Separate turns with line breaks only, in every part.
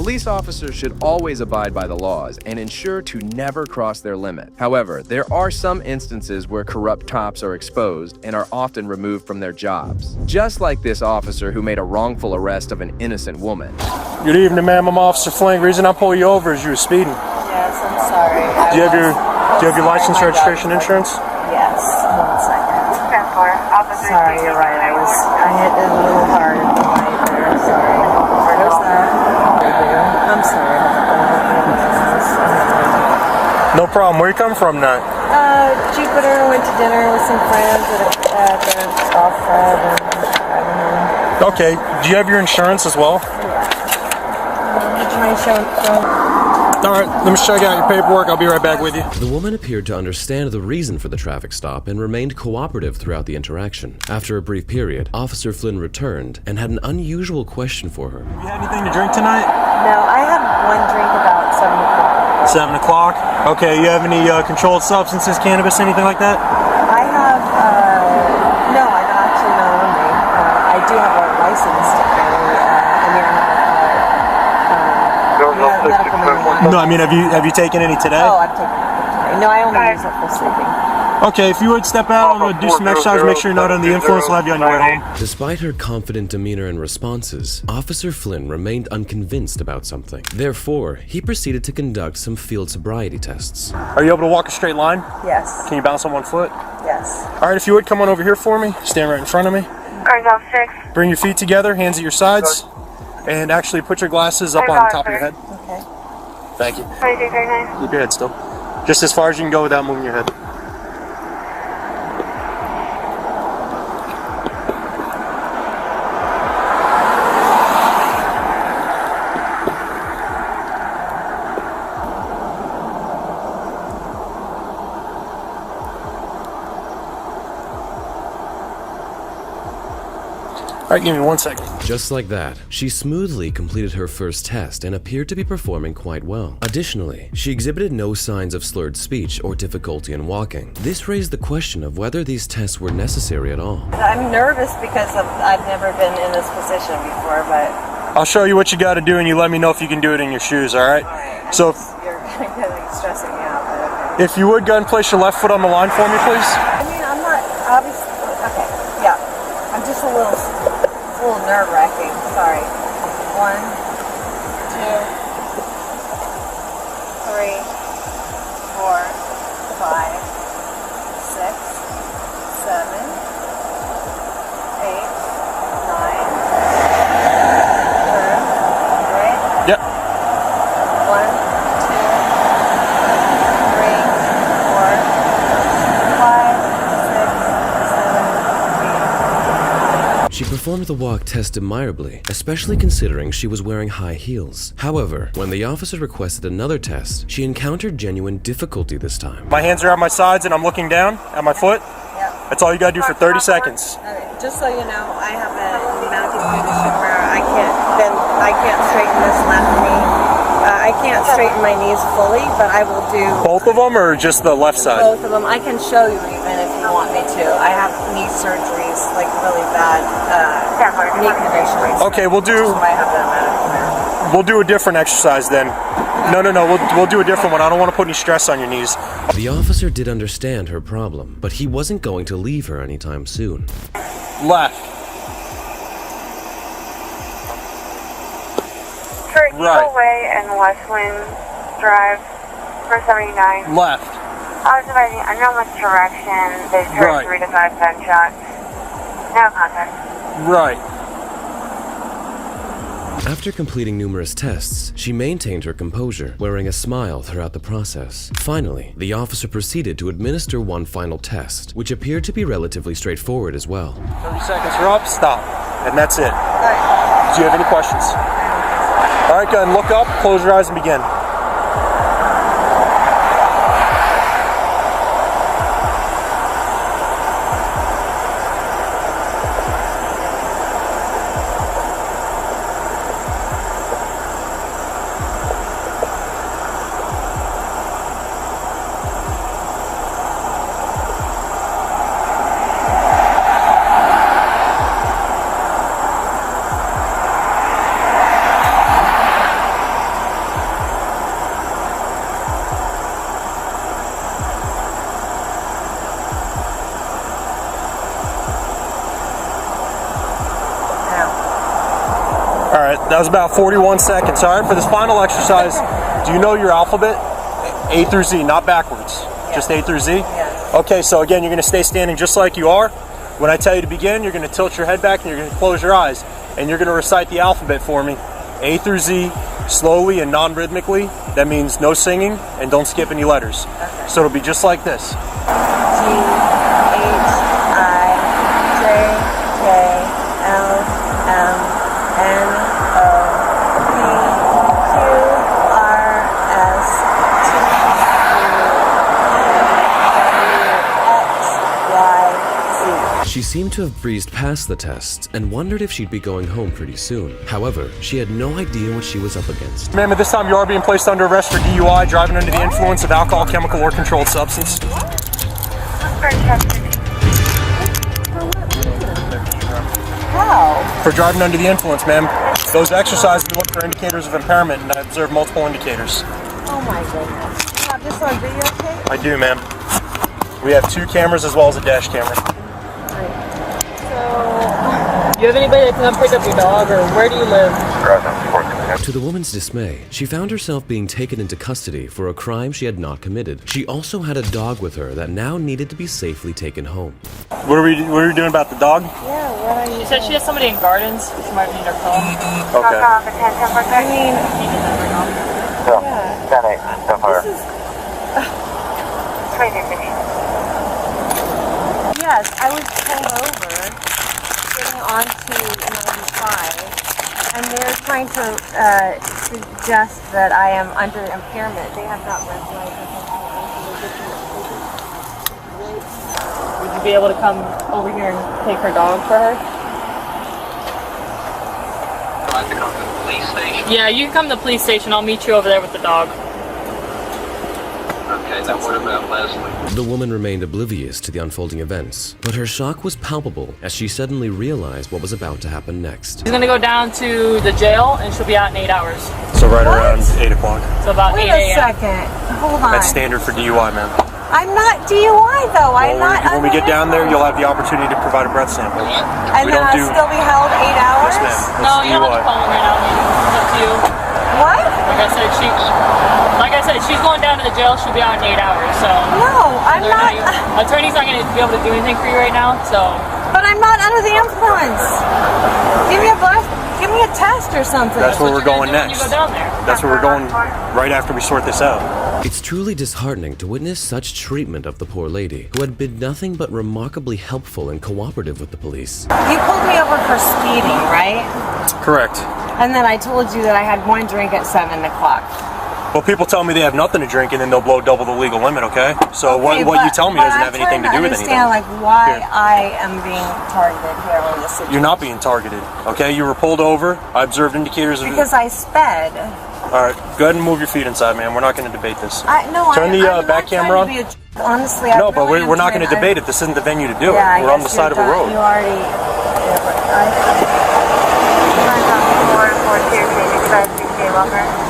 Police officers should always abide by the laws and ensure to never cross their limit. However, there are some instances where corrupt cops are exposed and are often removed from their jobs. Just like this officer who made a wrongful arrest of an innocent woman.
Good evening, ma'am. I'm Officer Fling. The reason I pull you over is you were speeding.
Yes, I'm sorry.
Do you have your license, registration, insurance?
Yes. 1 second. Sorry, you're right. I hit it a little hard at the light there. Sorry. Where's that? I'm sorry about that.
No problem. Where you come from tonight?
Jupiter. Went to dinner with some friends at their golf club and driving home.
Okay. Do you have your insurance as well?
Would you mind showing?
All right. Let me check out your paperwork. I'll be right back with you.
The woman appeared to understand the reason for the traffic stop and remained cooperative throughout the interaction. After a brief period, Officer Flynn returned and had an unusual question for her.
You had anything to drink tonight?
No, I had one drink about 7 o'clock.
7 o'clock? Okay. You have any controlled substances, cannabis, anything like that?
I have, no, I don't actually know on me. I do have a license to carry,
No, I mean, have you taken any today?
Oh, I've taken it today. No, I only use it for sleeping.
Okay, if you would step out, I'm going to do some exercise, make sure you're not under the influence, we'll have you on your way home.
Despite her confident demeanor and responses, Officer Flynn remained unconvinced about something. Therefore, he proceeded to conduct some field sobriety tests.
Are you able to walk a straight line?
Yes.
Can you bounce on one foot?
Yes.
All right, if you would, come on over here for me. Stand right in front of me. Bring your feet together, hands at your sides, and actually put your glasses up on the top of your head.
Okay.
Thank you. Keep your head still. Just as far as you can go without moving your head. All right, give me 1 second.
Just like that, she smoothly completed her first test and appeared to be performing quite well. Additionally, she exhibited no signs of slurred speech or difficulty in walking. This raised the question of whether these tests were necessary at all.
I'm nervous because I've never been in this position before, but...
I'll show you what you got to do, and you let me know if you can do it in your shoes, all right? So
You're kind of stressing me out, but okay.
if you would, go ahead and place your left foot on the line for me, please.
I mean, I'm not, obviously... Okay, yeah. I'm just a little nerve-wracking. Sorry. 1, 2, 3, 4, 5, 6, 7, 8, 9. Turn. Right?
Yep.
1, 2, 3, 4, 5, 6, 7, 8.
She performed the walk test admirably, especially considering she was wearing high heels. However, when the officer requested another test, she encountered genuine difficulty this time.
My hands are at my sides, and I'm looking down at my foot.
Yep.
That's all you got to do for 30 seconds.
Okay, just so you know, I have a mounting condition where I can't straighten this left knee. I can't straighten my knees fully, but I will do
Both of them, or just the left side?
both of them. I can show you even if you want me to. I have knee surgeries, like really bad knee conditions.
Okay, we'll do.
That's why I have that medical.
We'll do a different exercise then. No. We'll do a different one. I don't want to put any stress on your knees.
The officer did understand her problem, but he wasn't going to leave her anytime soon.
Left.
For Eagle Way and Westland Drive, 479.
Left.
I was advising, I know which direction. They
Right.
3 to 5 gunshots. No contact.
Right.
After completing numerous tests, she maintained her composure, wearing a smile throughout the process. Finally, the officer proceeded to administer one final test, which appeared to be relatively straightforward as well.
30 seconds are up. Stop. And that's it.
All right.
Do you have any questions? All right, go ahead and look up, close your eyes, and begin. That was about 41 seconds. All right, for this final exercise, do you know your alphabet? A through Z, not backwards.
Yes.
Just A through Z?
Yes.
Okay, so again, you're going to stay standing just like you are. When I tell you to begin, you're going to tilt your head back and you're going to close your eyes. And you're going to recite the alphabet for me. A through Z, slowly and non-rhythmically. That means no singing and don't skip any letters.
Okay.
So it'll be just like this.
G, H, I, J, K, L, M, N, O, P, Q, R, S, T, U, W, X, Y, Z.
She seemed to have breezed past the test and wondered if she'd be going home pretty soon. However, she had no idea what she was up against.
Ma'am, at this time you are being placed under arrest for DUI, driving under the influence of alcohol, chemical, or controlled substance.
How?
For driving under the influence, ma'am. Those exercises, we look for indicators of impairment, and I observe multiple indicators.
Oh my goodness. You have this on videotape?
I do, ma'am. We have 2 cameras as well as a dash camera.
Do you have anybody that can come pick up your dog, or where do you live?
To the woman's dismay, she found herself being taken into custody for a crime she had not committed. She also had a dog with her that now needed to be safely taken home.
What are we doing about the dog?
Yeah, what are you
She said she has somebody in gardens. She might need her phone.
Okay.
I mean, yes, I was pulled over, getting onto 95, and they're trying to suggest that I am under impairment. They have not red lights or something.
Would you be able to come over here and take her dog for her?
Do I have to come to the police station?
Yeah, you can come to the police station. I'll meet you over there with the dog.
Okay, now what about Leslie?
The woman remained oblivious to the unfolding events, but her shock was palpable as she suddenly realized what was about to happen next.
She's gonna go down to the jail, and she'll be out in 8 hours.
So right around 8 o'clock.
So about
Wait
8
a
a.m.
second. Hold on.
That's standard for DUI, ma'am.
I'm not DUI though. I'm not.
When we
under
get down there,
influence.
you'll have the opportunity to provide a breath sample.
And
we
then
don't
I'll
do-
still be held 8 hours?
Yes, ma'am.
No,
That's
you don't have to
DUI.
call her right now. It's up to you.
What?
Like I said, she's going down to the jail. She'll be out in 8 hours. So
No, I'm not.
Attorney's not gonna be able to do anything for you right now. So
But I'm not under the influence. Give me a blood. Give me a test or something.
That's where we're going
when you
next.
go down there.
That's where we're going right after we sort this out.
It's truly disheartening to witness such treatment of the poor lady, who had been nothing but remarkably helpful and cooperative with the police.
You pulled me over for speeding, right?
Correct.
And then I told you that I had 1 drink at 7 o'clock.
Well, people tell me they have nothing to drink and then they'll blow double the legal limit, okay? So what you tell me doesn't have anything to do with anything.
I'm trying to understand, like, why
Here.
I am being targeted here in this situation.
You're not being targeted, okay? You were pulled over. I observed indicators of...
Because I sped.
All right, go ahead and move your feet inside, man. We're not going to debate this. Turn the
I'm
back
not
camera on.
trying to be honestly, I
No, but
really
we're not
am
going to
trying-
debate it. This isn't the venue to do
Yeah,
it. We're on the side of a road.
You already... Yeah, but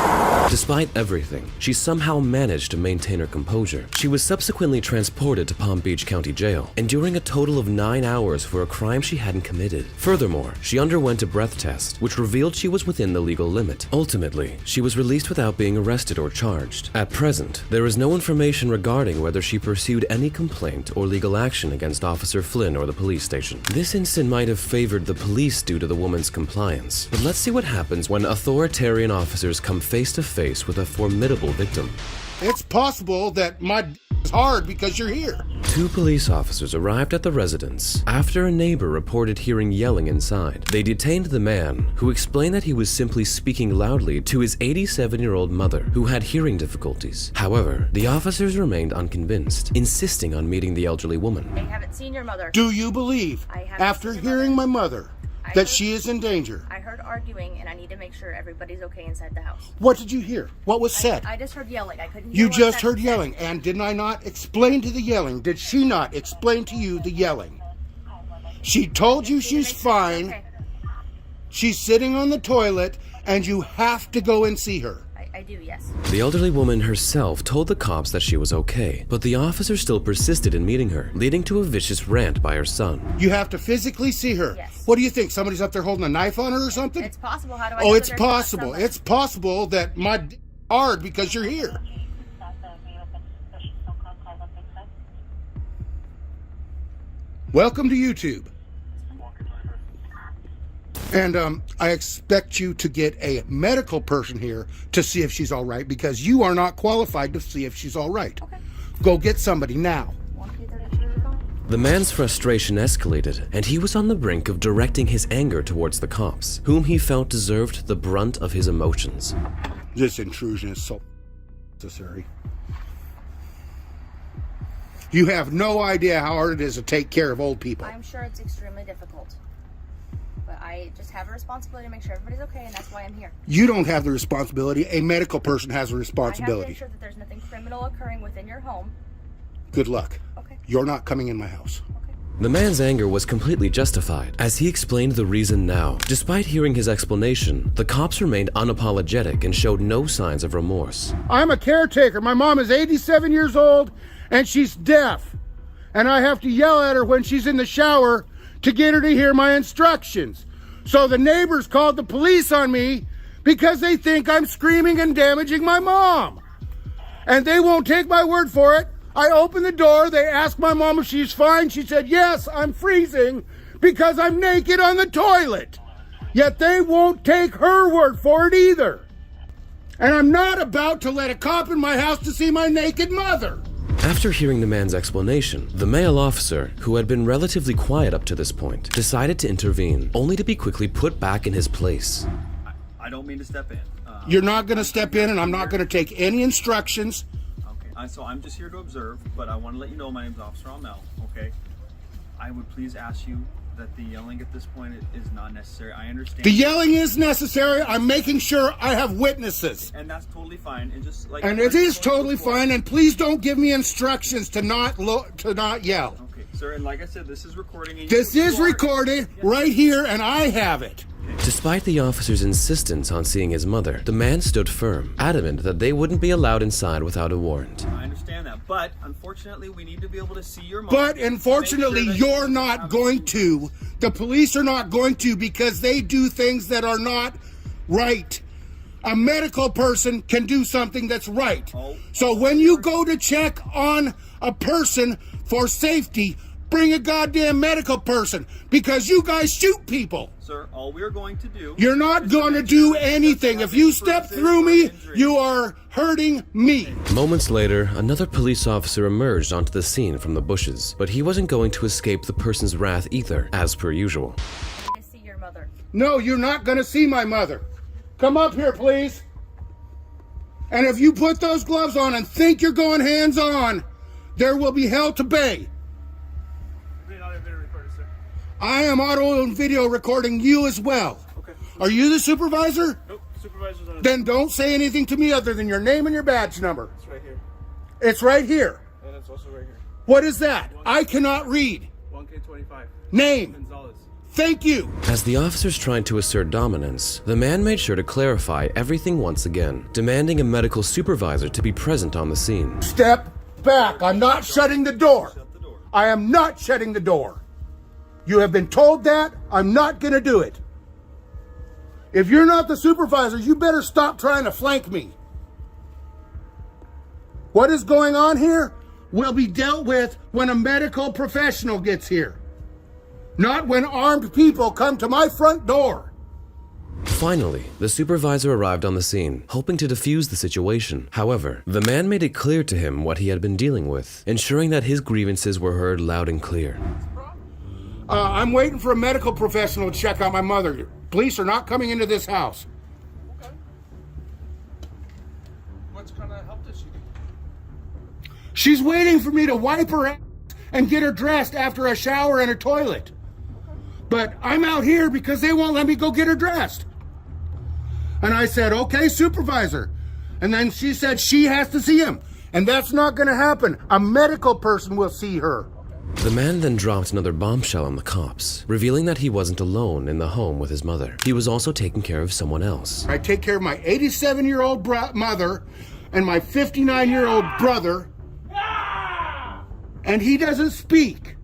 Despite everything, she somehow managed to maintain her composure. She was subsequently transported to Palm Beach County Jail, enduring a total of 9 hours for a crime she hadn't committed. Furthermore, she underwent a breath test, which revealed she was within the legal limit. Ultimately, she was released without being arrested or charged. At present, there is no information regarding whether she pursued any complaint or legal action against Officer Flynn or the police station. This incident might have favored the police due to the woman's compliance, but let's see what happens when authoritarian officers come face to face with a formidable victim.
It's possible that my is hard because you're here.
2 police officers arrived at the residence after a neighbor reported hearing yelling inside. They detained the man, who explained that he was simply speaking loudly to his 87-year-old mother, who had hearing difficulties. However, the officers remained unconvinced, insisting on meeting the elderly woman.
I haven't seen your mother.
Do you believe,
I haven't
after
seen your
hearing
mother.
my mother, that she is in danger?
I heard arguing, and I need to make sure everybody's okay inside the house.
What did you hear? What was said?
I just heard yelling. I couldn't hear
You
what
just
that
heard
said.
yelling, and didn't I not explain to the yelling? Did she not explain to you the yelling? She told you she's fine.
Okay.
She's sitting on the toilet, and you have to go and see her.
I I do, yes.
The elderly woman herself told the cops that she was okay, but the officer still persisted in meeting her, leading to a vicious rant by her son.
You have to physically see her.
Yes.
What do you think? Somebody's up there holding a knife on her or something?
It's possible. How do I
Oh,
know
it's
that there's not
possible.
somebody?
It's possible that my hard because you're here. Welcome to YouTube. And I expect you to get a medical person here to see if she's all right because you are not qualified to see if she's all right.
Okay.
Go get somebody now.
The man's frustration escalated, and he was on the brink of directing his anger towards the cops, whom he felt deserved the brunt of his emotions.
This intrusion is so necessary. You have no idea how hard it is to take care of old people.
I'm sure it's extremely difficult. But I just have a responsibility to make sure everybody's okay, and that's why I'm here.
You don't have the responsibility. A medical person has a
I have to
responsibility.
ensure that there's nothing criminal occurring within your home.
Good luck.
Okay.
You're not coming in my house.
The man's anger was completely justified, as he explained the reason now. Despite hearing his explanation, the cops remained unapologetic and showed no signs of remorse.
I'm a caretaker. My mom is 87 years old and she's deaf. And I have to yell at her when she's in the shower to get her to hear my instructions. So the neighbors called the police on me because they think I'm screaming and damaging my mom. And they won't take my word for it. I opened the door. They asked my mom if she's fine. She said, yes, I'm freezing because I'm naked on the toilet. Yet they won't take her word for it either. And I'm not about to let a cop in my house to see my naked mother.
After hearing the man's explanation, the male officer, who had been relatively quiet up to this point, decided to intervene, only to be quickly put back in his place.
I don't mean to step in.
You're not going to step in, and I'm not going to take any instructions.
Okay, so I'm just here to observe, but I want to let you know my name's Officer Amel, okay? I would please ask you that the yelling at this point is not necessary. I understand.
The yelling is necessary. I'm making sure I have witnesses.
And that's totally fine. And just like.
And it is totally fine. And please don't give me instructions to not yell.
Okay, sir. And like I said, this is recording. And
This is recorded right here, and I have it.
Despite the officer's insistence on seeing his mother, the man stood firm, adamant that they wouldn't be allowed inside without a warrant.
I understand that, but unfortunately, we need to be able to see your mom.
But unfortunately, you're not going to. The police are not going to because they do things that are not right. A medical person can do something that's right. So when you go to check on a person for safety, bring a goddamn medical person because you guys shoot people.
Sir, all we're going to do...
You're not going to do anything. If you step through me, you are hurting me.
Moments later, another police officer emerged onto the scene from the bushes, but he wasn't going to escape the person's wrath either, as per usual.
I see your mother.
No, you're not going to see my mother. Come up here, please. And if you put those gloves on and think you're going hands-on, there will be hell to pay. I am auto and video recording you as well.
Okay.
Are you the supervisor?
Nope, supervisor's on.
Then don't say anything to me other than your name and your badge number.
It's right here.
It's right here.
And it's also right here.
What is that? I cannot read.
1K25.
Name.
Gonzalez.
Thank you! As the officers tried to assert dominance, the man made sure to clarify everything once again, demanding a medical supervisor to be present on the scene.
Step back. I'm not shutting the door. I am not shutting the door. You have been told that. I'm not going to do it. If you're not the supervisor, you better stop trying to flank me. What is going on here will be dealt with when a medical professional gets here. Not when armed people come to my front door.
Finally, the supervisor arrived on the scene, hoping to defuse the situation. However, the man made it clear to him what he had been dealing with, ensuring that his grievances were heard loud and clear.
I'm waiting for a medical professional to check out my mother. Police are not coming into this house.
Okay. What kind of help does she need?
She's waiting for me to wipe her ass and get her dressed after a shower and a toilet. But I'm out here because they won't let me go get her dressed. And I said, okay, supervisor. And then she said she has to see him. And that's not going to happen. A medical person will see her.
Okay.
The man then dropped another bombshell on the cops, revealing that he wasn't alone in the home with his mother. He was also taking care of someone else.
I take care of my 87-year-old mother and my 59-year-old brother, and he doesn't speak.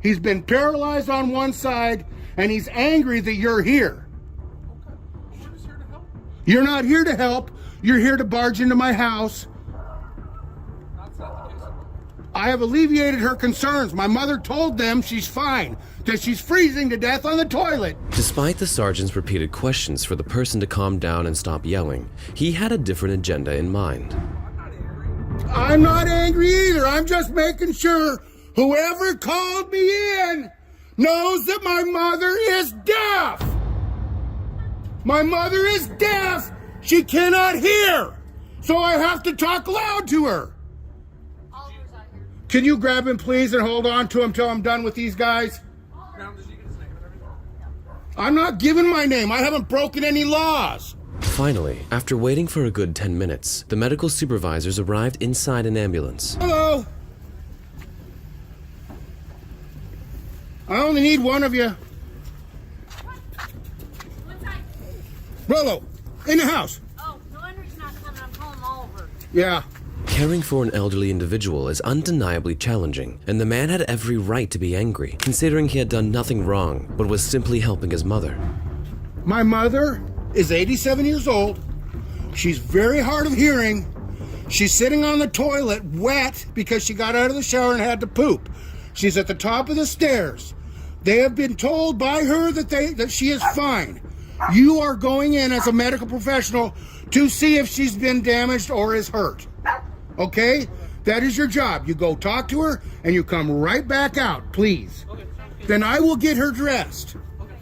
He's been paralyzed on one side, and he's angry that you're here. You're not here to help. You're here to barge into my house. I have alleviated her concerns. My mother told them she's fine, that she's freezing to death on the toilet.
Despite the sergeant's repeated questions for the person to calm down and stop yelling, he had a different agenda in mind.
I'm not angry either. I'm just making sure whoever called me in knows that my mother is deaf. My mother is deaf. She cannot hear. So I have to talk loud to her. Can you grab him, please, and hold on to him till I'm done with these guys? I'm not giving my name. I haven't broken any laws.
Finally, after waiting for a good 10 minutes, the medical supervisors arrived inside an ambulance.
Hello. I only need one of you. Rollo, in the house.
Oh, no wonder he's not coming. I'm calling Oliver.
Yeah.
Caring for an elderly individual is undeniably challenging, and the man had every right to be angry, considering he had done nothing wrong, but was simply helping his mother.
My mother is 87 years old. She's very hard of hearing. She's sitting on the toilet wet because she got out of the shower and had to poop. She's at the top of the stairs. They have been told by her that she is fine. You are going in as a medical professional to see if she's been damaged or is hurt. Okay? That is your job. You go talk to her and you come right back out, please. Okay. Then I will get her dressed. Okay.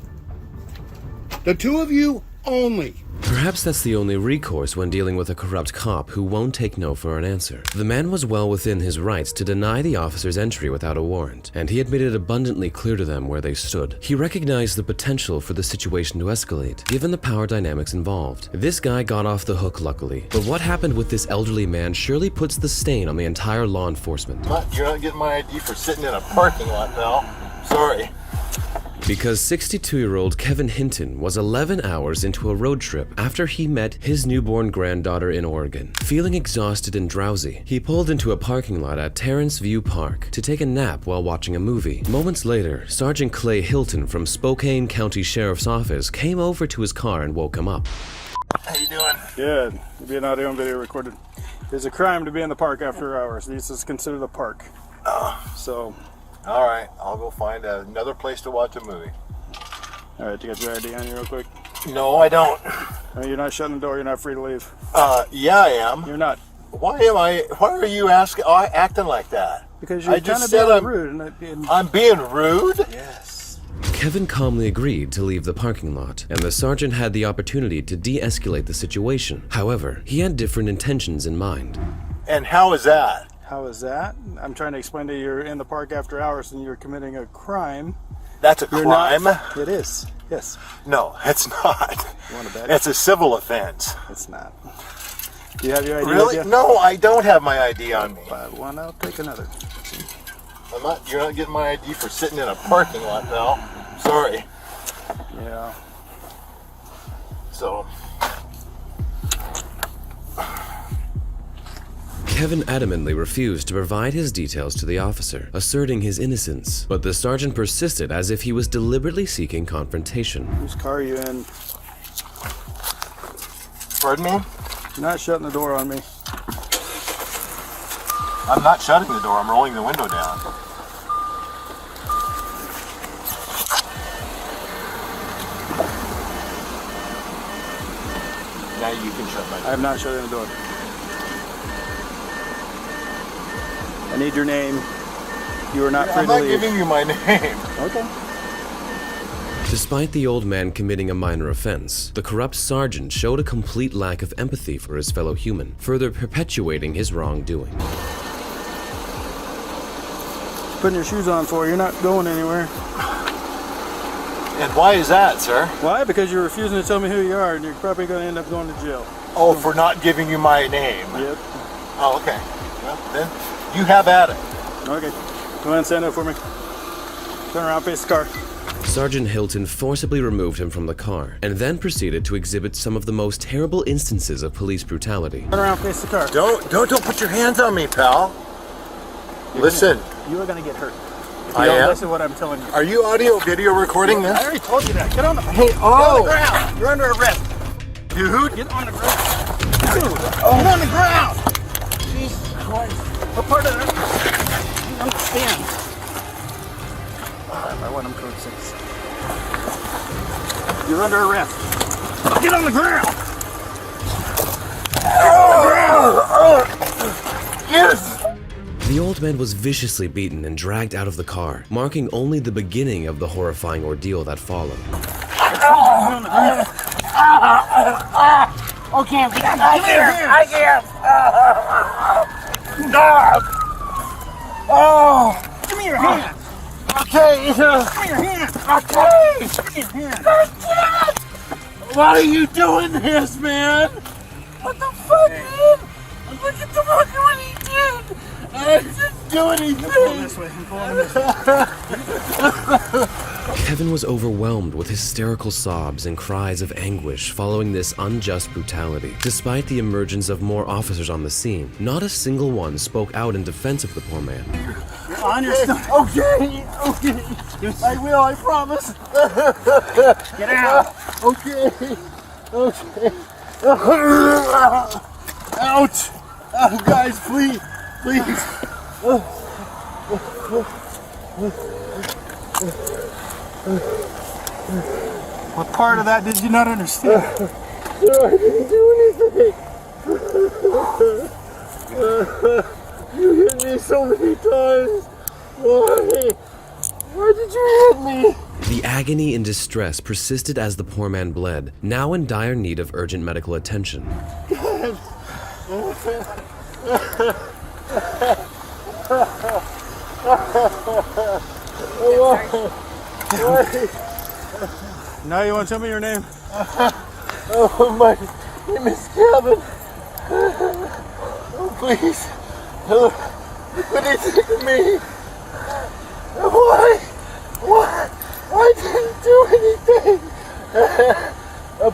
The two of you only.
Perhaps that's the only recourse when dealing with a corrupt cop who won't take no for an answer. The man was well within his rights to deny the officers entry without a warrant, and he had made it abundantly clear to them where they stood. He recognized the potential for the situation to escalate, given the power dynamics involved. This guy got off the hook, luckily, but what happened with this elderly man surely puts the stain on the entire law enforcement.
You're not getting my ID for sitting in a parking lot, pal. Sorry.
Because 62-year-old Kevin Hinton was 11 hours into a road trip after he met his newborn granddaughter in Oregon. Feeling exhausted and drowsy, he pulled into a parking lot at Terrence View Park to take a nap while watching a movie. Moments later, Sergeant Clay Hilton from Spokane County Sheriff's Office came over to his car and woke him up.
How you doing?
Good. You're being audio and video recorded. It's a crime to be in the park after hours. This is considered a park. So...
All right, I'll go find another place to watch a movie.
All right, you got your ID on you real quick?
No, I don't.
You're not shutting the door. You're not free to leave.
Yeah, I am.
You're not.
Why are you acting like that?
Because you're kind of being rude.
I'm being rude?
Yes.
Kevin calmly agreed to leave the parking lot, and the sergeant had the opportunity to de-escalate the situation. However, he had different intentions in mind.
And how is that?
How is that? I'm trying to explain to you, you're in the park after hours and you're committing a crime.
That's a crime?
It is, yes.
No, it's not.
You want to bet?
It's a civil offense.
It's not. Do you have your ID
Really?
with you?
No, I don't have my ID on me.
Buy one, I'll take another.
You're not getting my ID for sitting in a parking lot, pal. Sorry.
Yeah.
So...
Kevin adamantly refused to provide his details to the officer, asserting his innocence, but the sergeant persisted as if he was deliberately seeking confrontation.
Whose car are you in?
Pardon me?
You're not shutting the door on me.
I'm not shutting the door, I'm rolling the window down. Now you can shut my door.
I am not shutting the door. I need your name. You are not free to leave.
I'm not giving you my name.
Okay.
Despite the old man committing a minor offense, the corrupt sergeant showed a complete lack of empathy for his fellow human, further perpetuating his wrongdoing.
Putting your shoes on for you. You're not going anywhere.
And why is that, sir?
Why? Because you're refusing to tell me who you are, and you're probably going to end up going to jail.
Oh, for not giving you my name?
Yep.
Oh, okay. Well, then you have at it.
Okay.
Go ahead and stand up for me. Turn around, face the car.
Sergeant Hilton forcibly removed him from the car and then proceeded to exhibit some of the most terrible instances of police brutality.
Turn around, face the car.
Don't put your hands on me, pal. Listen.
You are going to get hurt. If
I
you don't
am?
listen to what I'm telling you.
Are you audio video recording this?
I already told you that. Get on the,
Hey,
get on the ground. You're under arrest.
Dude.
Get on the ground. Dude, get on the ground. Jesus Christ. What part of that? You don't understand. I want him code 6. You're under arrest. Get on the ground.
Yes.
The old man was viciously beaten and dragged out of the car, marking only the beginning of the horrifying ordeal that followed.
Okay, I can't. Oh,
Give me your hand.
okay.
Give me your hand.
Okay.
Give me your hand.
Why are you doing this, man? What the fuck, man? Look at the fuck what he did. I didn't do anything.
This way. I'm pulling this way.
Kevin was overwhelmed with hysterical sobs and cries of anguish following this unjust brutality. Despite the emergence of more officers on the scene, not a single one spoke out in defense of the poor man.
You're on your stomach.
Okay. I will, I promise.
Get out.
Okay. Ouch. Oh, guys, please.
What part of that did you not understand?
I didn't do anything. You hit me so many times. Why did you hit me?
The agony and distress persisted as the poor man bled, now in dire need of urgent medical attention.
Now you want to tell me your name?
Oh, my name is Kevin. Oh, please. What is it to me? Why? I didn't do anything.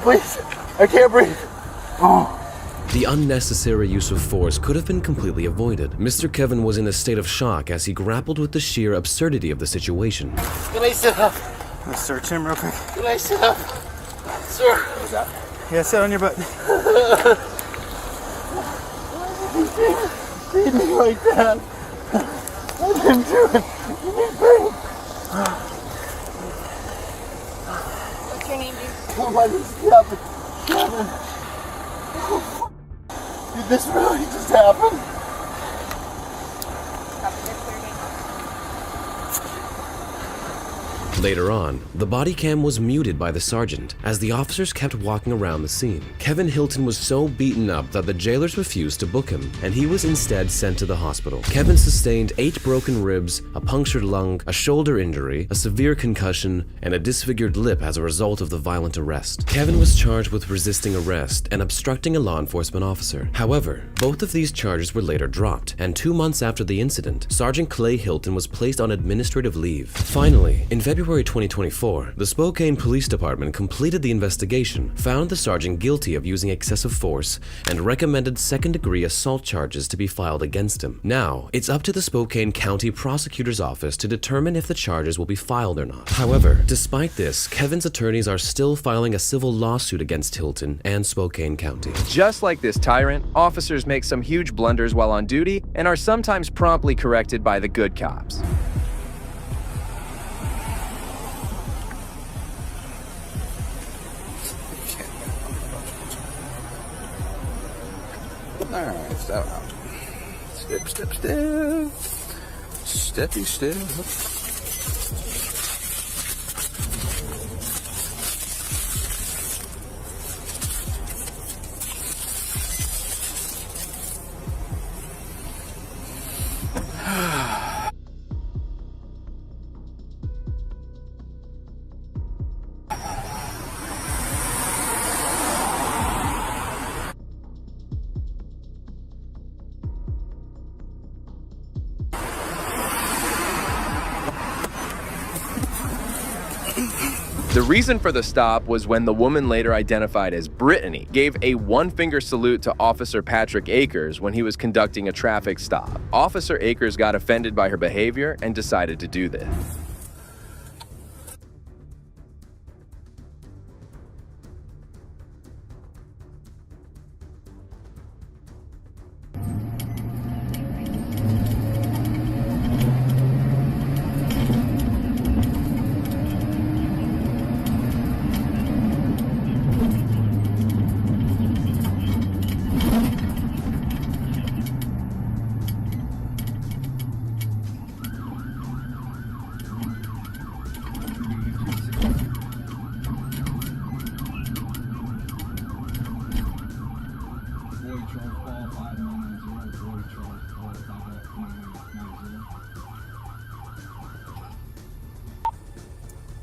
Please. I can't breathe.
The unnecessary use of force could have been completely avoided. Mr. Kevin was in a state of shock as he grappled with the sheer absurdity of the situation.
Can I sit up?
Let's search him real quick.
Can I sit up? Sir.
What was that? Yeah, sit on your butt.
Beat me like that. I didn't do it.
What's your name, dude?
Oh, my name's Kevin. Did this really just happen?
Later on, the body cam was muted by the sergeant as the officers kept walking around the scene. Kevin Hilton was so beaten up that the jailers refused to book him, and he was instead sent to the hospital. Kevin sustained 8 broken ribs, a punctured lung, a shoulder injury, a severe concussion, and a disfigured lip as a result of the violent arrest. Kevin was charged with resisting arrest and obstructing a law enforcement officer. However, both of these charges were later dropped, and 2 months after the incident, Sergeant Clay Hilton was placed on administrative leave. Finally, in February 2024, the Spokane Police Department completed the investigation, found the sergeant guilty of using excessive force, and recommended second-degree assault charges to be filed against him. Now, it's up to the Spokane County Prosecutor's Office to determine if the charges will be filed or not. However, despite this, Kevin's attorneys are still filing a civil lawsuit against Hilton and Spokane County.
Just like this tyrant, officers make some huge blunders while on duty and are sometimes promptly corrected by the good cops.
Alright, so step. Steppy step.
The reason for the stop was when the woman later identified as Brittany gave a one-finger salute to Officer Patrick Akers when he was conducting a traffic stop. Officer Akers got offended by her behavior and decided to do this.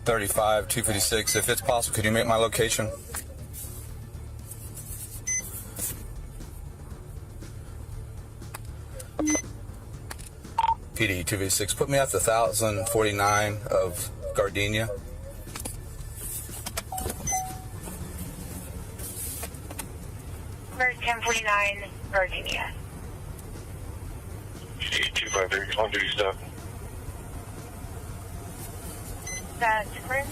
$35, $256. If it's possible, could you make my location? PD 2V6, put me at the 1049 of Gardenia.
Bird 1049, Gardenia.
253, on duty stop.
That's Chris.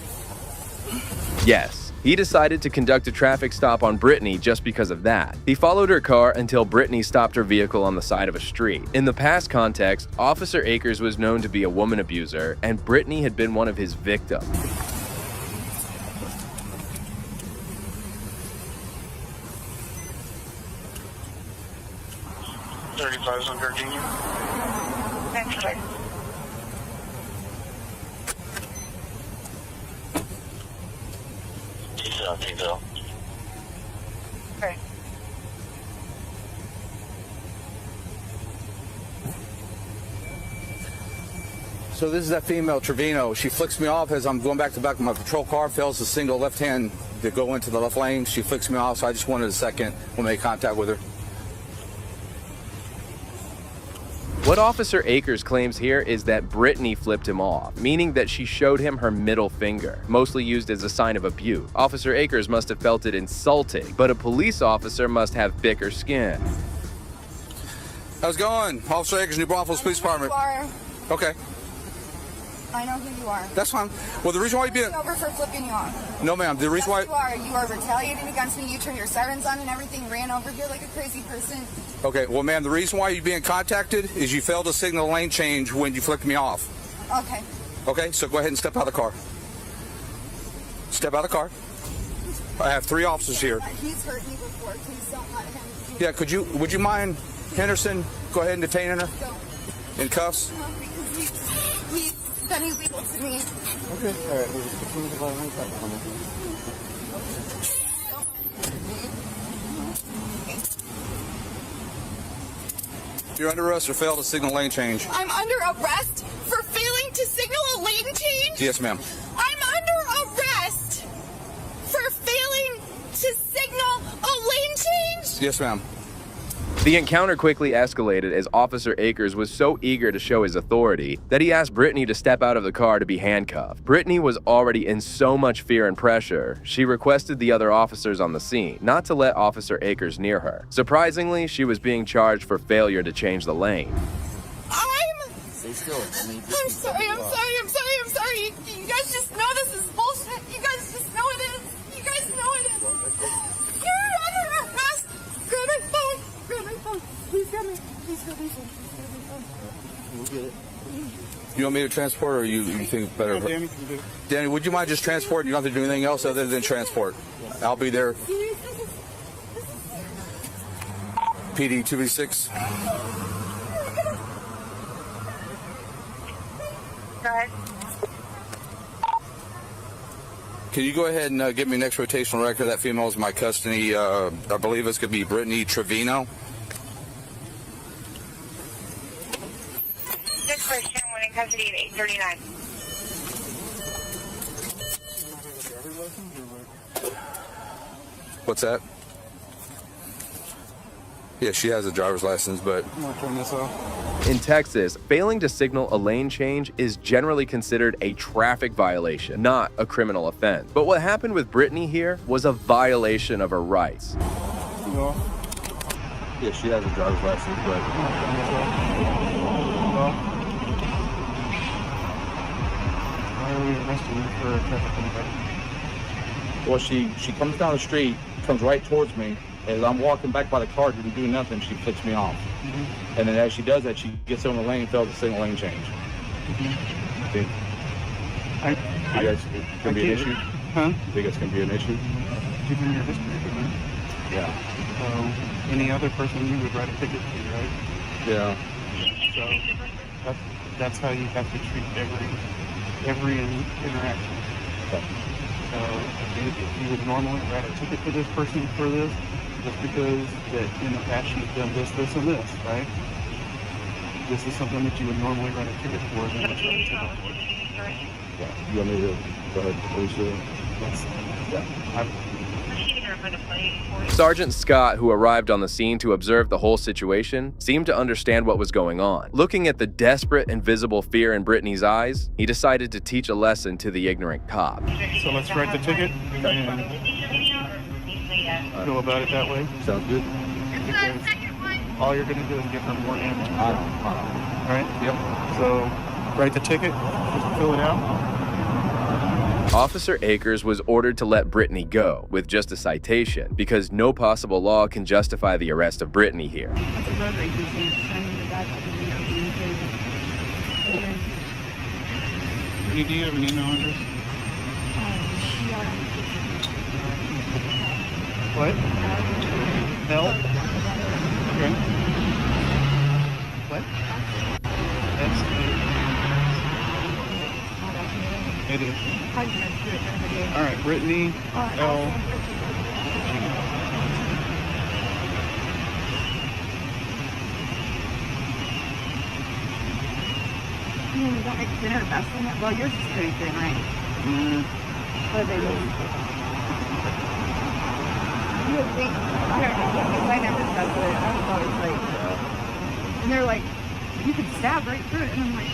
Yes, he decided to conduct a traffic stop on Brittany just because of that. He followed her car until Brittany stopped her vehicle on the side of a street. In the past context, Officer Akers was known to be a woman abuser, and Brittany had been one of his victims.
35's on Gardenia.
That's Chris.
Detail.
Okay.
So this is that female, Trevino. She flicks me off as I'm going back to back of my patrol car, fails the single left hand to go into the left lane. She flicks me off, so I just wanted a second to make contact with her.
What Officer Akers claims here is that Brittany flipped him off, meaning that she showed him her middle finger, mostly used as a sign of abuse. Officer Akers must have felt it insulting, but a police officer must have thicker skin.
How's it going? Officer Akers, New Braunfels Police Department. Okay.
I know who you are.
That's fine. Well, the reason why you being
over for flipping you off.
No, ma'am. The reason why
you are retaliating against me. You turned your sirens on and everything. Ran over here like a crazy person.
Okay. Well, ma'am, the reason why you're being contacted is you failed to signal lane change when you flicked me off.
Okay.
Okay. So go ahead and step out of the car. Step out of the car. I have 3 officers here.
He's hurt me before. Please don't let him.
Yeah. Would you mind, Henderson? Go ahead and detaining her. In cuffs.
No, because he's done illegal to me.
Okay. All right. You're under arrest for failed to signal lane change.
I'm under arrest for failing to signal a lane change?
Yes, ma'am.
I'm under arrest for failing to signal a lane change?
Yes, ma'am.
The encounter quickly escalated as Officer Akers was so eager to show his authority that he asked Brittany to step out of the car to be handcuffed. Brittany was already in so much fear and pressure, she requested the other officers on the scene not to let Officer Akers near her. Surprisingly, she was being charged for failure to change the lane.
Stay still. I'm sorry. You guys just know this is bullshit. You guys just know it is. You guys know it is. You're under arrest. Grab my phone. Please grab my phone.
We'll get it. You want me to transport, or you think better? Danny, would you mind just transporting? You don't have to do anything else other than transport. I'll be there. PD 2V6.
Go ahead.
Can you go ahead and get me next rotational record? That female is in my custody. I believe it's going to be Brittany Trevino.
This person went in custody at 8:39.
What's that? Yeah, she has a driver's license, but...
I'm gonna turn this off.
In Texas, failing to signal a lane change is generally considered a traffic violation, not a criminal offense. But what happened with Brittany here was a violation of her rights.
No.
Yeah, she has a driver's license, but...
Why are we arresting her for a traffic violation?
Well, she comes down the street, comes right towards me. As I'm walking back by the car, didn't do nothing, she flicks me off.
Mm-hmm.
And then as she does that, she gets on the lane, fails the signal lane change.
Mm-hmm.
See? You guys, it can be an issue?
Huh?
You think it's going to be an issue?
Given your history,
Yeah.
so any other person you would write a ticket to, right?
Yeah.
So that's how you have to treat every interaction. So if you would normally write a ticket to this person for this, just because that in the past you've done this, this, and this, right? This is something that you would normally write a ticket for, then it's write a ticket for.
Yeah. You want me to go ahead, Alicia?
Yes.
Yeah.
Sergeant Scott, who arrived on the scene to observe the whole situation, seemed to understand what was going on. Looking at the desperate and visible fear in Brittany's eyes, he decided to teach a lesson to the ignorant cop.
So let's write the ticket and go about it that way.
Sounds good.
Because all you're going to do is give her more ammo.
All
right?
Yep.
So write the ticket, just fill it out.
Officer Akers was ordered to let Brittany go with just a citation because no possible law can justify the arrest of Brittany here.
Do you have an email address? What? Help? Okay. What? That's it is. All right, Brittany L.
You don't make dinner best in it. Well, yours is pretty thin, right? What do they do? You would think, I don't know, because I never tested it. I was always like, and they're like, you could stab right through it. And I'm like,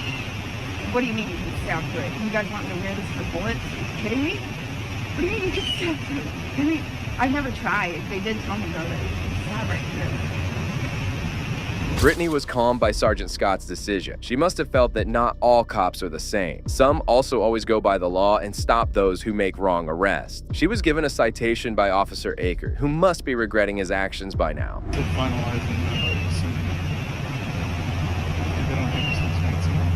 what do you mean you can stab through it? You guys want me to wear this for bullets? Are you kidding me? What do you mean you can stab through it? I mean, I've never tried. They did tell me though that you can stab right through it.
Brittany was calmed by Sergeant Scott's decision. She must have felt that not all cops are the same. Some also always go by the law and stop those who make wrong arrests. She was given a citation by Officer Akers, who must be regretting his actions by now.
To finalize it. They don't have this expensive.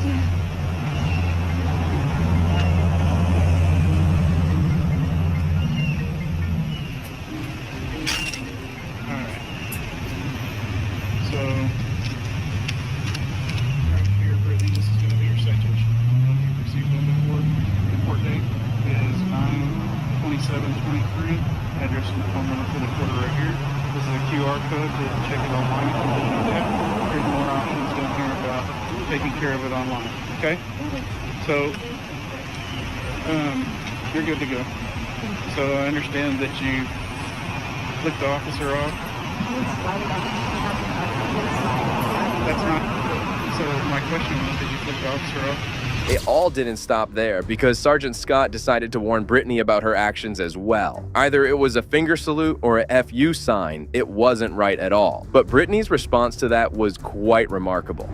Alright. So, right here, Brittany, this is going to be your citation. You've received one before. The court date is 9/27/23. Address and phone number for the quarter right here. This is a QR code to check it online if you want to do that. There's more options down here about taking care of it online. Okay? So, you're good to go. So I understand that you flicked the officer off. That's not. So my question was, did you flick the officer off?
It all didn't stop there because Sergeant Scott decided to warn Brittany about her actions as well. Either it was a finger salute or a FU sign, it wasn't right at all. But Brittany's response to that was quite remarkable.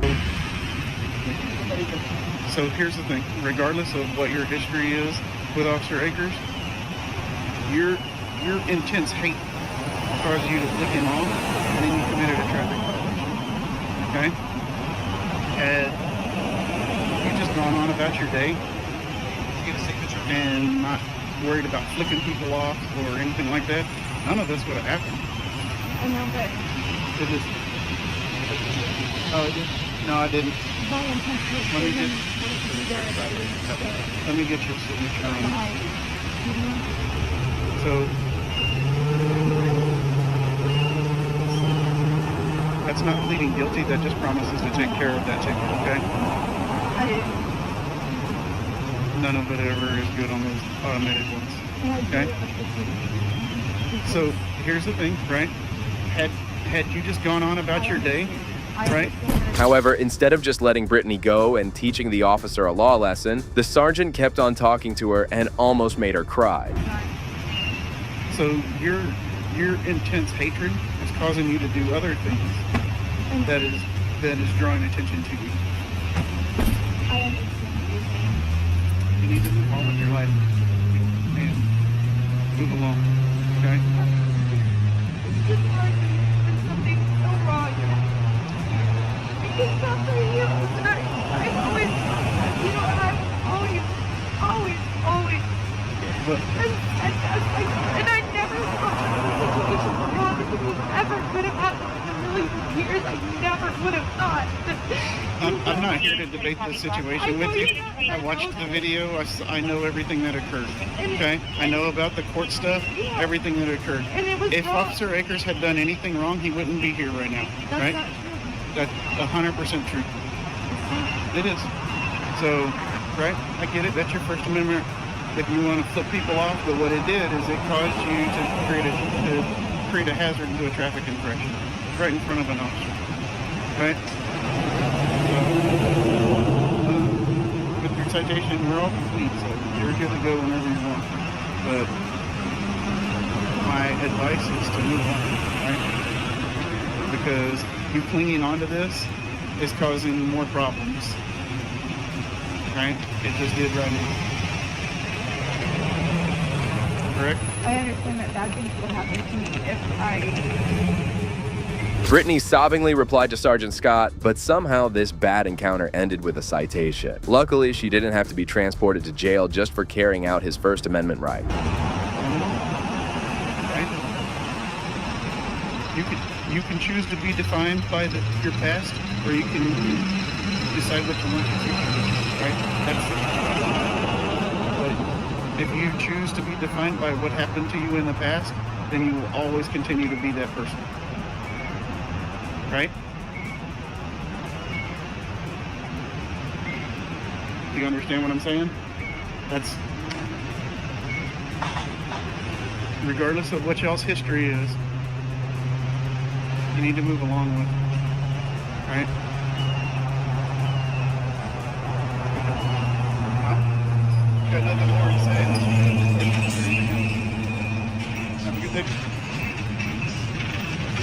So here's the thing, regardless of what your history is with Officer Akers, your intense hate caused you to flick him off, and then you committed a traffic violation. Okay? Had you just gone on about your day and not worried about flicking people off or anything like that, none of this would have happened.
I know, but
It just... Oh, it did? No, I didn't. Let me get your signature on it. So, that's not pleading guilty, that just promises to take care of that ticket, okay? None of it ever is good on those automated ones, okay? So, here's the thing, right? had you just gone on about your day, right?
However, instead of just letting Brittany go and teaching the officer a law lesson, the sergeant kept on talking to her and almost made her cry.
So your intense hatred is causing you to do other things that is drawing attention to you. You need to move on with your life and move along, okay?
Something so wrong. Because after years, I always, you know, I'm always. And I never thought ever could have happened in a million years. I never would have thought.
I'm not here to debate this situation with you. I watched the video. I know everything that occurred. Okay? I know about the court stuff, everything that occurred. If Officer Akers had done anything wrong, he wouldn't be here right now. Right? That's 100% true. It is. So, right? I get it. That's your First Amendment. If you want to flip people off, but what it did is it caused you to create a hazard into a traffic infraction right in front of an officer. Right? With your citation, we're all complete, so you're good to go whenever you want. But my advice is to move on, right? Because you clinging onto this is causing more problems. Right? It just did right now. Correct?
I understand that bad things will happen to me if
Brittany sobbingly replied to Sergeant Scott, but somehow this bad encounter ended with a citation. Luckily, she didn't have to be transported to jail just for carrying out his First Amendment right.
Right? You can choose to be defined by your past, or you can decide what you want to do. Right? But if you choose to be defined by what happened to you in the past, then you will always continue to be that person. Right? Do you understand what I'm saying? That's regardless of what y'all's history is, you need to move along with, right? Got nothing more to say. Have a good day.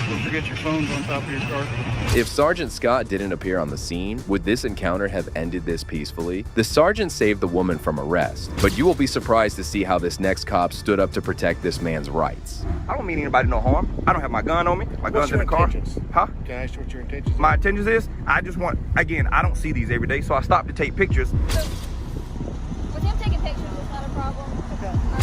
Don't forget your phones on top of your car.
If Sergeant Scott didn't appear on the scene, would this encounter have ended this peacefully? The sergeant saved the woman from arrest, but you will be surprised to see how this next cop stood up to protect this man's rights.
I don't mean anybody no harm. I don't have my gun on me. My gun's in the car. Huh?
Can I ask you what your intentions are?
My intentions is, I just want, again, I don't see these every day, so I stopped to take pictures.
With him taking pictures, it's not a problem.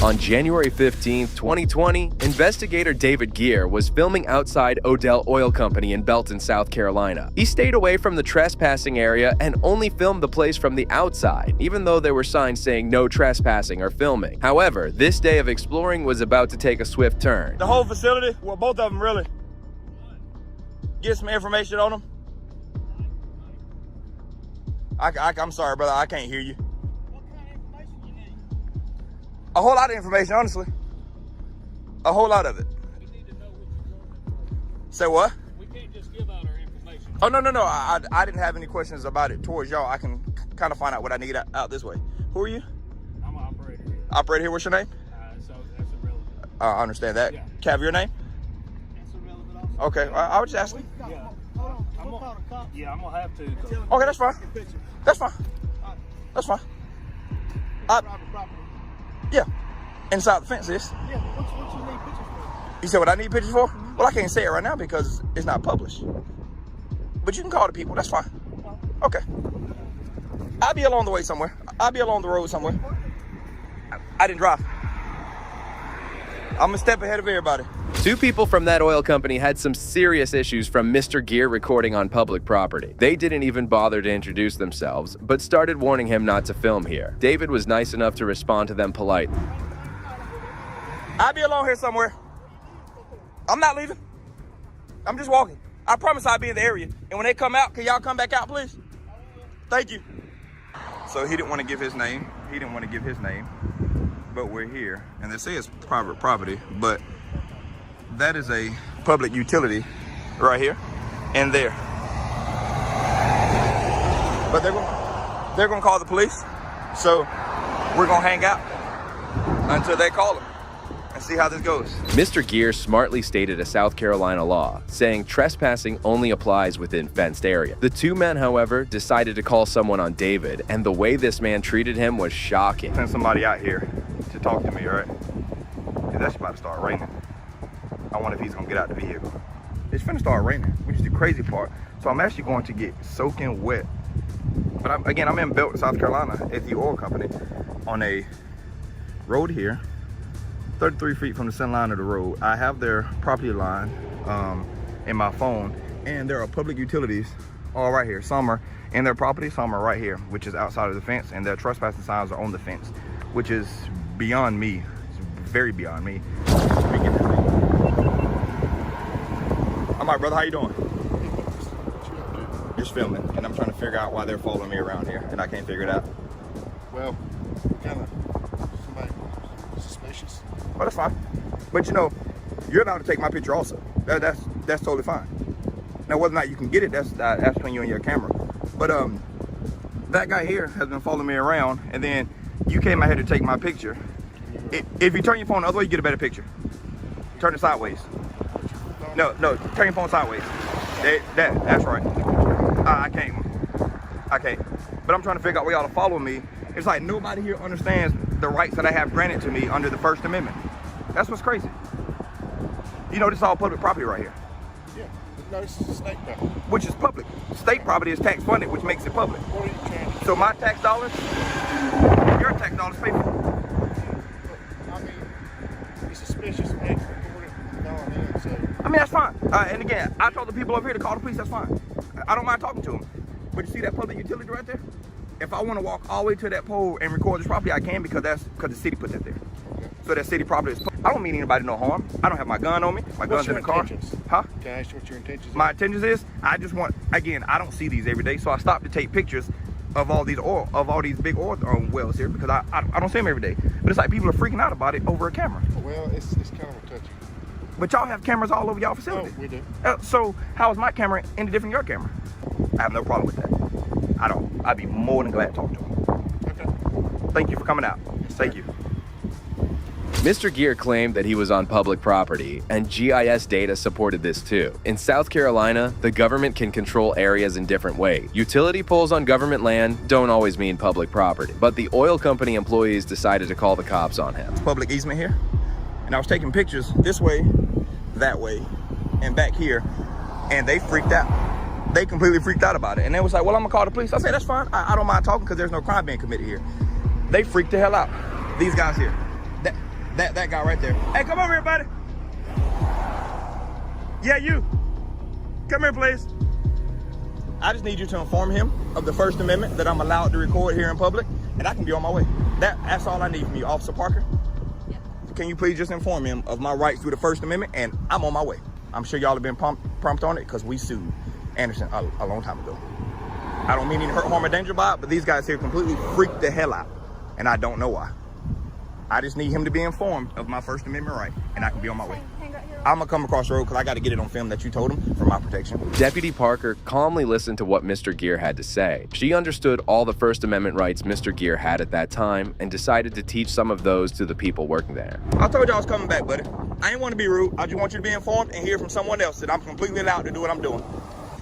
On January 15th, 2020, investigator David Gear was filming outside Odell Oil Company in Belton, South Carolina. He stayed away from the trespassing area and only filmed the place from the outside, even though there were signs saying no trespassing or filming. However, this day of exploring was about to take a swift turn.
The whole facility, well, both of them really. Get some information on them. I'm sorry, brother, I can't hear you. A whole lot of information, honestly. A whole lot of it.
We need to know what you're going to.
Say what?
We can't just give out our information.
Oh, no. I didn't have any questions about it towards y'all. I can kind of find out what I need out this way. Who are you?
I'm an operator here.
Operator here, what's your name?
So that's irrelevant.
I understand that.
Yeah.
Cav, your name?
That's irrelevant also.
Okay, I was just asking.
Yeah. I'm gonna have to.
Okay, that's fine. That's fine. That's fine. Yeah, inside the fence is.
Yeah, what you need pictures for?
You said what I need pictures for? Well, I can't say it right now because it's not published. But you can call the people, that's fine. Okay. I'll be along the way somewhere. I'll be along the road somewhere. I didn't drive. I'm a step ahead of everybody.
Two people from that oil company had some serious issues from Mr. Gear recording on public property. They didn't even bother to introduce themselves, but started warning him not to film here. David was nice enough to respond to them politely.
I'll be along here somewhere. I'm not leaving. I'm just walking. I promise I'll be in the area. And when they come out, can y'all come back out, please? Thank you. So he didn't want to give his name. But we're here. And they say it's private property, but that is a public utility right here, and there. But they're gonna call the police, so we're gonna hang out until they call them and see how this goes.
Mr. Gear smartly stated a South Carolina law, saying trespassing only applies within fenced area. The two men, however, decided to call someone on David, and the way this man treated him was shocking.
Send somebody out here to talk to me, all right? Because that's about to start raining. I wonder if he's gonna get out the vehicle. It's finna start raining, which is the crazy part. So I'm actually going to get soaking wet. But I'm in Belton, South Carolina at the oil company on a road here, 33 feet from the center line of the road. I have their property line in my phone, and there are public utilities all right here. Some are in their property, some are right here, which is outside of the fence, and their trespassing signs are on the fence, which is beyond me. It's very beyond me. All right, brother, how you doing? Just filming, and I'm trying to figure out why they're following me around here, and I can't figure it out.
Well, kind of somebody suspicious.
Oh, that's fine. But you know, you're allowed to take my picture also. That's totally fine. Now, whether or not you can get it, that's between you and your camera. But that guy here has been following me around, and then you came out here to take my picture. If you turn your phone the other way, you get a better picture. Turn it sideways. No, turn your phone sideways. That's right. I can't. But I'm trying to figure out why y'all are following me. It's like nobody here understands the rights that I have granted to me under the First Amendment. That's what's crazy. You know, this is all public property right here.
Yeah, no, this is state property.
Which is public. State property is tax funded, which makes it public.
What are you trying to do?
So my tax dollars, your tax dollars pay for it.
I mean, it's suspicious and it's recorded on in, so.
I mean, that's fine. And again, I told the people over here to call the police, that's fine. I don't mind talking to them. But you see that public utility right there? If I want to walk all the way to that pole and record this property, I can, because the city put that there.
Okay.
So that city property is, I don't mean anybody no harm. I don't have my gun on me. My gun's in the car. Huh?
Can I ask you what your intentions are?
My intentions is, I just want, again, I don't see these every day, so I stopped to take pictures of all these big oil wells here, because I don't see them every day. But it's like people are freaking out about it over a camera.
Well, it's kind of a touchy.
But y'all have cameras all over y'all facility.
Oh, we do.
So how is my camera any different than your camera? I have no problem with that. I'd be more than glad to talk to him.
Okay.
Thank you for coming out. Thank you.
Mr. Gear claimed that he was on public property, and GIS data supported this too. In South Carolina, the government can control areas in different ways. Utility poles on government land don't always mean public property, but the oil company employees decided to call the cops on him.
Public easement here, and I was taking pictures this way, that way, and back here, and they freaked out. They completely freaked out about it, and they was like, well, I'm gonna call the police. I said, that's fine. I don't mind talking, because there's no crime being committed here. They freaked the hell out. These guys here. That guy right there. Hey, come over here, buddy. Yeah, you. Come here, please. I just need you to inform him of the First Amendment, that I'm allowed to record here in public, and I can be on my way. That's all I need from you, Officer Parker. Yeah. Can you please just inform him of my rights through the First Amendment, and I'm on my way. I'm sure y'all have been prompt on it, because we sued Anderson a long time ago. I don't mean any hurt, harm, or danger by it, but these guys here completely freaked the hell out, and I don't know why. I just need him to be informed of my First Amendment right, and I can be on my way. I'm gonna come across the road, because I got to get it on film that you told him for my protection.
Deputy Parker calmly listened to what Mr. Gear had to say. She understood all the First Amendment rights Mr. Gear had at that time, and decided to teach some of those to the people working there.
I told you I was coming back, buddy. I ain't want to be rude. I just want you to be informed and hear from someone else that I'm completely allowed to do what I'm doing.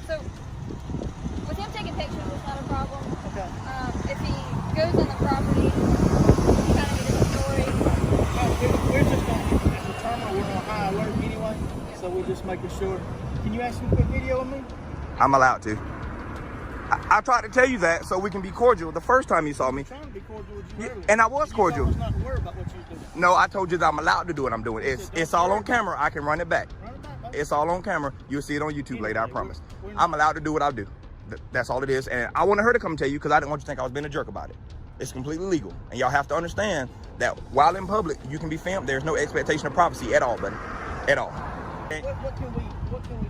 So, with him taking pictures, it's not a problem. Okay. If he goes on the property, kind of a different story.
We're just on at the terminal. We're on high alert anyway, so we're just making sure. Can you ask me to put video of me?
I'm allowed to. I tried to tell you that so we can be cordial the first time you saw me.
I'm trying to be cordial with you earlier.
And I was cordial.
You not to worry about what you're doing.
No, I told you that I'm allowed to do what I'm doing. It's all on camera. I can run it back. It's all on camera. You'll see it on YouTube later, I promise. I'm allowed to do what I do. That's all it is. And I wanted her to come tell you, because I didn't want you to think I was being a jerk about it. It's completely legal. And y'all have to understand that while in public, you can be filmed. There's no expectation of privacy at all, buddy. At all.
What can we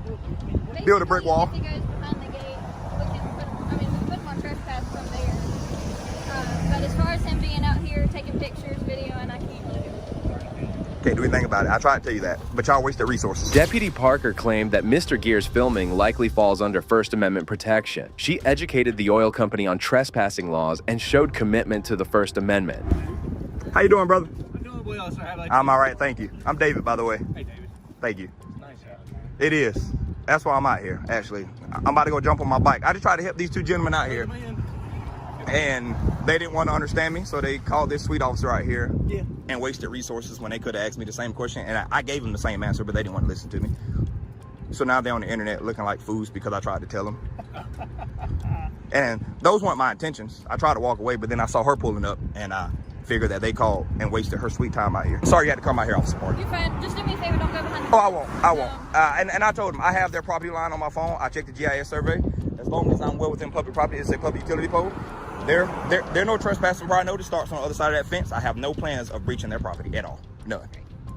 do?
Build a brick wall.
If he goes behind the gate, we can put him on trespass from there. But as far as him being out here taking pictures, video, and I can't really do it.
Can't do anything about it. I tried to tell you that, but y'all wasted resources.
Deputy Parker claimed that Mr. Gear's filming likely falls under First Amendment protection. She educated the oil company on trespassing laws and showed commitment to the First Amendment.
How you doing, brother?
I'm doing well, sir. How about you?
I'm all right, thank you. I'm David, by the way.
Hey, David.
Thank you.
Nice hat.
It is. That's why I'm out here, actually. I'm about to go jump on my bike. I just tried to help these two gentlemen out here. And they didn't want to understand me, so they called this sweet officer out here and wasted resources when they could have asked me the same question. And I gave them the same answer, but they didn't want to listen to me. So now they're on the internet looking like fools because I tried to tell them. And those weren't my intentions. I tried to walk away, but then I saw her pulling up, and I figured that they called and wasted her sweet time out here. Sorry you had to come out here, Officer Parker.
You're fine. Just do me a favor, don't go behind the
Oh, I won't. And I told them I have their property line on my phone. I checked the GIS survey. As long as I'm well within public property, it's a public utility pole. There no trespassing where I know it starts on the other side of that fence. I have no plans of breaching their property at all. None.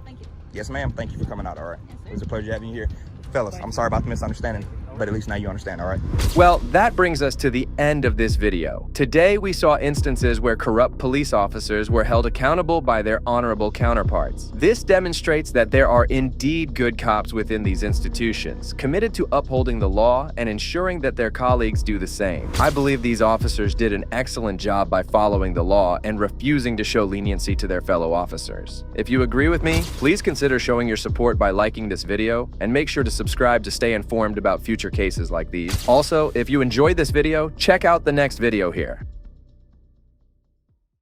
Thank you.
Yes, ma'am. Thank you for coming out, all right? It was a pleasure having you here. Fellas, I'm sorry about the misunderstanding, but at least now you understand, all right?
Well, that brings us to the end of this video. Today, we saw instances where corrupt police officers were held accountable by their honorable counterparts. This demonstrates that there are indeed good cops within these institutions, committed to upholding the law and ensuring that their colleagues do the same. I believe these officers did an excellent job by following the law and refusing to show leniency to their fellow officers. If you agree with me, please consider showing your support by liking this video, and make sure to subscribe to stay informed about future cases like these. Also, if you enjoyed this video, check out the next video here.